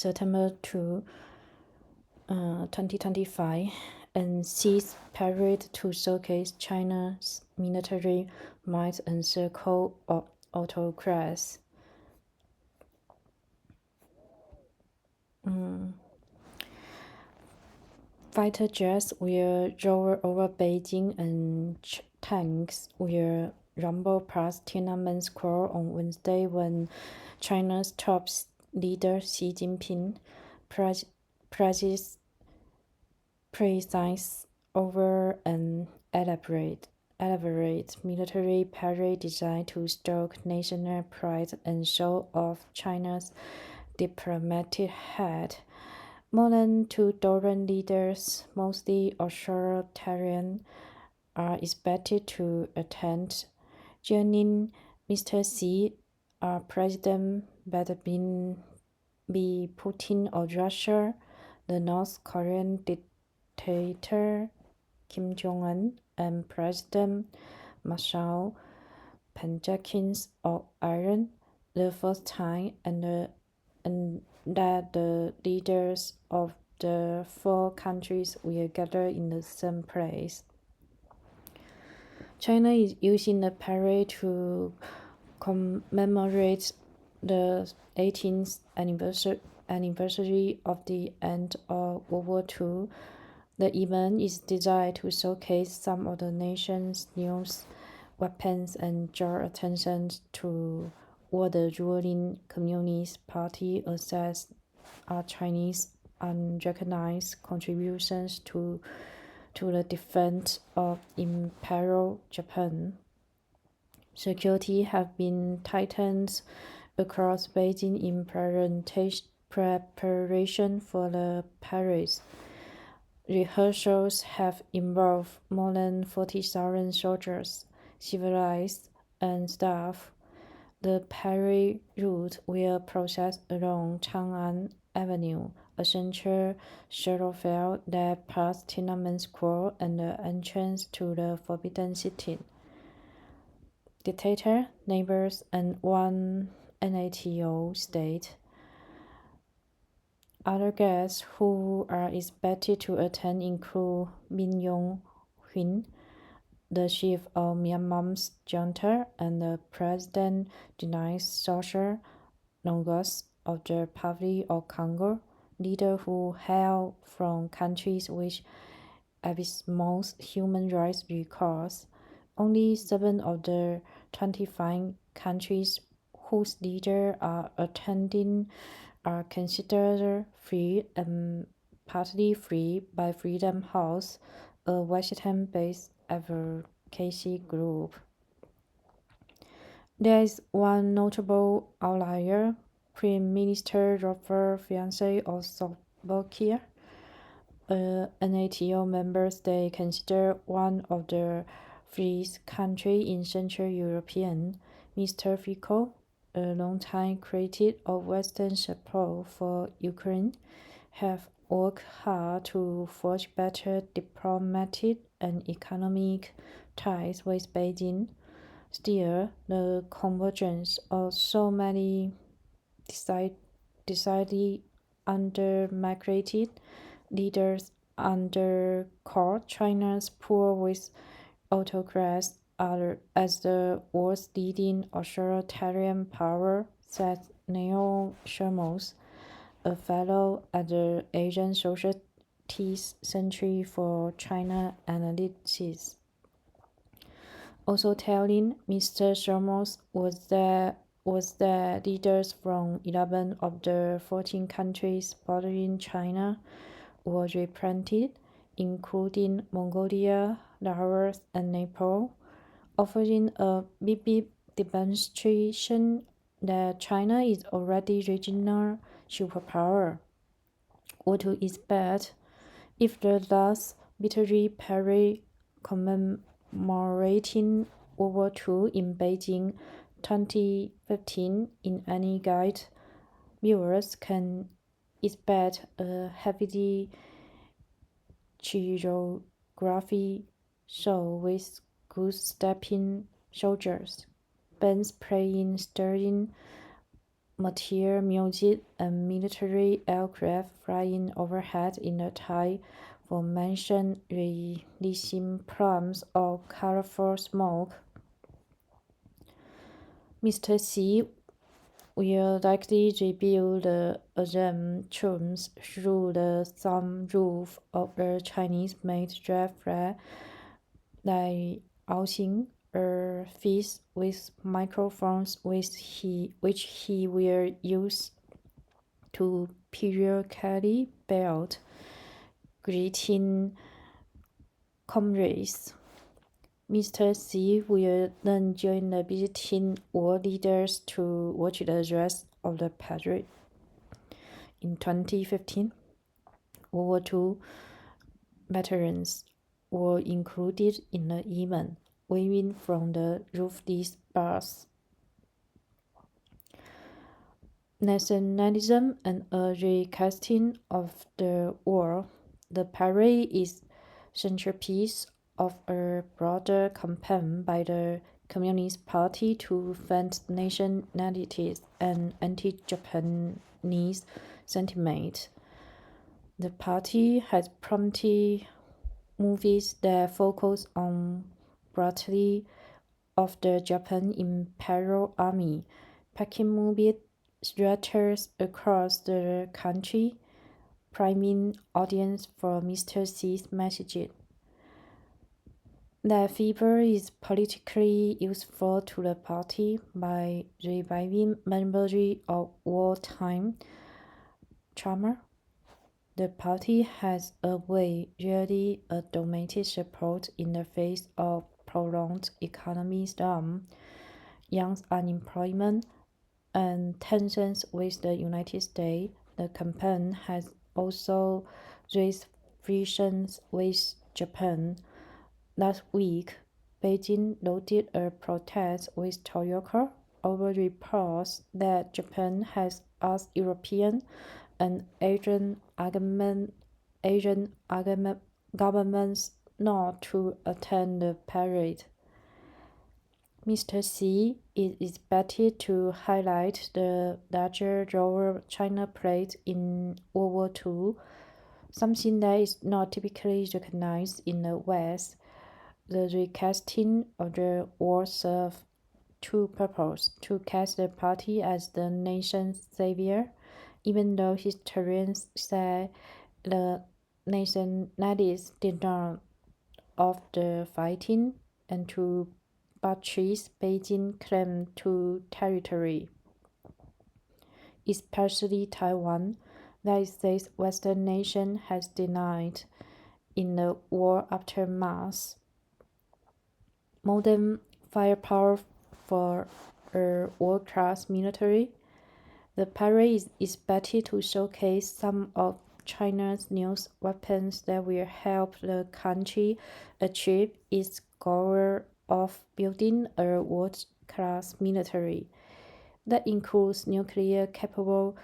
September 2, 2025, and sees parade to showcase China's military might and circle of autocrats. Fighter jets will roar over Beijing and tanks will rumble past Tiananmen Square on Wednesday when China's top leader Xi Jinping presides over an elaborate military parade designed to stoke national pride and show off China's diplomatic head. More than 2,000 leaders, mostly authoritarian, are expected to attend. Joining Mr. Xi are President Vladimir Putin of Russia, the North Korean dictator Kim Jong-un, and President Marshal Penjakins of Iran, the first time and that the leaders of the four countries will gather in the same place. China is using the parade to commemorate the 18th anniversary of the end of World War II. The event is designed to showcase some of the nation's newest weapons and draw attention to what the ruling Communist Party assesses are Chinese unrecognized contributions to the defense of Imperial Japan. Security has been tightened across Beijing in preparation for the parade. Rehearsals have involved more than 40,000 soldiers, civilians, and staff. The parade route will process along Chang'an Avenue, a central thoroughfare that passes Tiananmen Square and the entrance to the Forbidden City. Dictator, neighbors, and one NATO state. Other guests who are expected to attend include Min Yong-hun, the chief of Myanmar's junta and the president denies social longest of the Republic of Congo, leaders who hail from countries which abysmal human rights records. Only 7 of the 25 countries whose leaders are attending are considered free and partly free by Freedom House, a Washington-based advocacy group. There is one notable outlier, Prime Minister Robert Fico of Slovakia, a NATO member state considered one of the freest countries in Central European. Mr. Fico, a long-time critic of Western support for Ukraine, have worked hard to forge better diplomatic and economic ties with Beijing. Still, the convergence of so many decidedly under-migrated leaders undercut China's pull with autocrats as the world's leading authoritarian power, said Neil Shermos, a fellow at the Asian Society's Center for China Analysis. Also telling Mr. Shermos was that leaders from 11 of the 14 countries bordering China were represented, including Mongolia, Laos, and Nepal, offering a vivid demonstration that China is already regional superpower. What to expect if the last military parade commemorating World War II in Beijing 2015 in any guide? Viewers can expect a heavily choreography show with goose-stepping soldiers, bands playing stirring material, music, and military aircraft flying overhead in the Thai formation, releasing plumes of colorful smoke. Mr. Xi will likely rebuild the Azam troops through the sunroof of a Chinese-made jet flyer like outing a feast with microphones which he will use to periodically belt, greeting comrades. Mr. Xi will then join the visiting world leaders to watch the rest of the parade. In 2015, World War II veterans were included in the event, waving from the roofless bars. Nationalism and a recasting of the war. The parade is centerpiece of a broader campaign by the Communist Party to vent nationalities and anti-Japanese sentiment. The party has prompted movies that focus on brutality of the Japan Imperial Army, packing movie theaters across the country, priming audience for Mr. Xi's message. That fever is politically useful to the party by reviving memory of wartime trauma. The party has rarely a dominated support in the face of prolonged economic storm, young unemployment, and tensions with the United States. The campaign has also raised frictions with Japan. Last week, Beijing loaded a protest with Toyota over reports that Japan has asked European and Asian governments not to attend the parade. Mr. Xi is expected to highlight the larger role China played in World War II, something that is not typically recognized in the West. The recasting of the war served two purposes: to cast the party as the nation's savior, even though historians say the nationalists did not of the fighting, and to buttress Beijing's claim to territory, especially Taiwan, that it says Western nation has denied in the war aftermath. Modern firepower for a world-class military. The parade is expected to showcase some of China's newest weapons that will help the country achieve its goal of building a world-class military. That includes nuclear-capable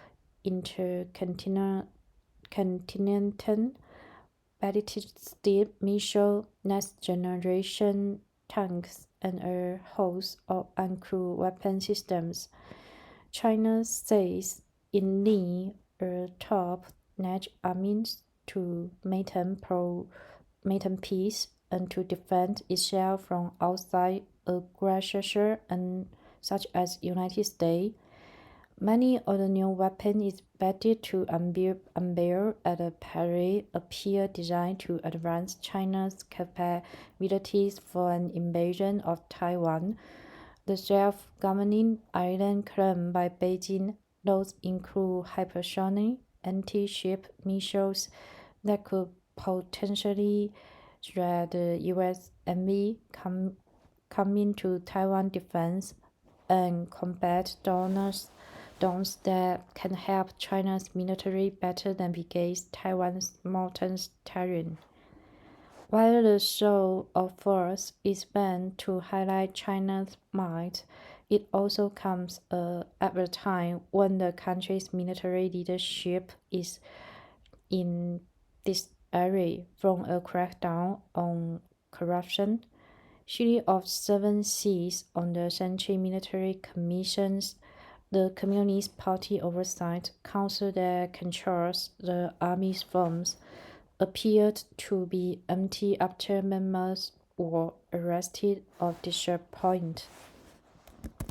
intercontinental ballistic missile, next-generation tanks, and a host of uncrewed weapon systems. China says it needs a top-notch army to maintain peace and to defend itself from outside aggressors and such as United States. Many of the new weapons expected to unveil at the parade appear designed to advance China's capabilities for an invasion of Taiwan. The self-governing island claimed by Beijing, those include hypersonic anti-ship missiles that could potentially threat the U.S. Navy coming to Taiwan defense and combat drones that can help China's military better navigate Taiwan's mountainous terrain. While the show of force is meant to highlight China's might, it also comes at a time when the country's military leadership is in disarray from a crackdown on corruption. Series of 7 Cs on the Central Military Commissions. The Communist Party Oversight Council that controls the army's funds appeared to be empty after members were arrested or disappointed.